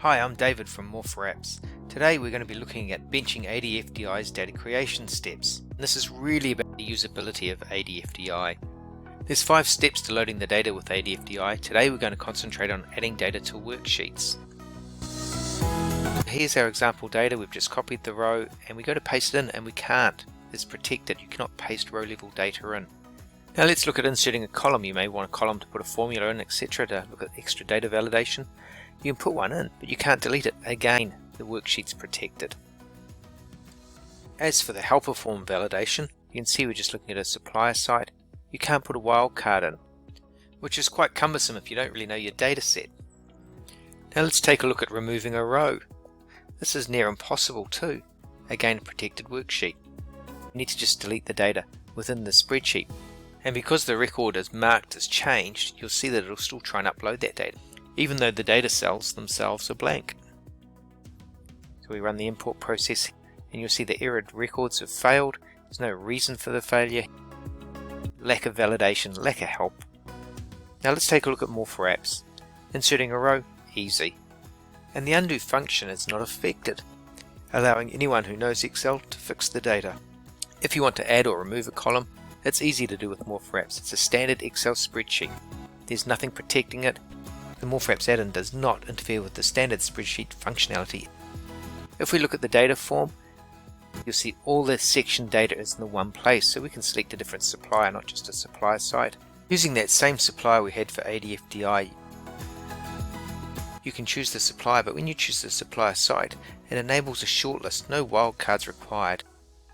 Hi, I'm David from More for Apps. Today we're going to be looking at benching ADFdi's data creation steps. This is really about the usability of ADFdi. There's 5 steps to loading the data with ADFdi. Today we're going to concentrate on adding data to worksheets. Here's our example data. We've just copied the row and we go to paste it in and we can't. It's protected. You cannot paste row level data in. Now let's look at inserting a column. You may want a column to put a formula in, etc. to look at extra data validation. You can put one in, but you can't delete it. Again, the worksheet's protected. As for the helper form validation, you can see we're just looking at a supplier site. You can't put a wildcard in, which is quite cumbersome if you don't really know your data set. Now let's take a look at removing a row. This is near impossible too. Again, a protected worksheet. You need to just delete the data within the spreadsheet. And because the record is marked as changed, you'll see that it'll still try and upload that data, even though the data cells themselves are blank. So we run the import process and you'll see the errored records have failed. There's no reason for the failure. Lack of validation, lack of help. Now let's take a look at More for Apps. Inserting a row, easy. And the undo function is not affected, allowing anyone who knows Excel to fix the data. If you want to add or remove a column, it's easy to do with More for Apps. It's a standard Excel spreadsheet. There's nothing protecting it. The More for Apps add-in does not interfere with the standard spreadsheet functionality. If we look at the data form, you'll see all the section data is in the one place, so we can select a different supplier, not just a supplier site. Using that same supplier we had for ADFdi, you can choose the supplier, but when you choose the supplier site, it enables a shortlist, no wildcards required.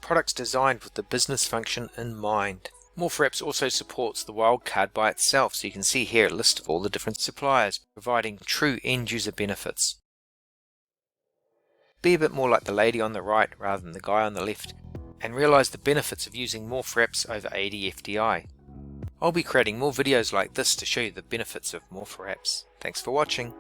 Products designed with the business function in mind. More for Apps also supports the wildcard by itself, so you can see here a list of all the different suppliers, providing true end-user benefits. Be a bit more like the lady on the right rather than the guy on the left, and realize the benefits of using More for Apps over ADFdi. I'll be creating more videos like this to show you the benefits of More for Apps. Thanks for watching.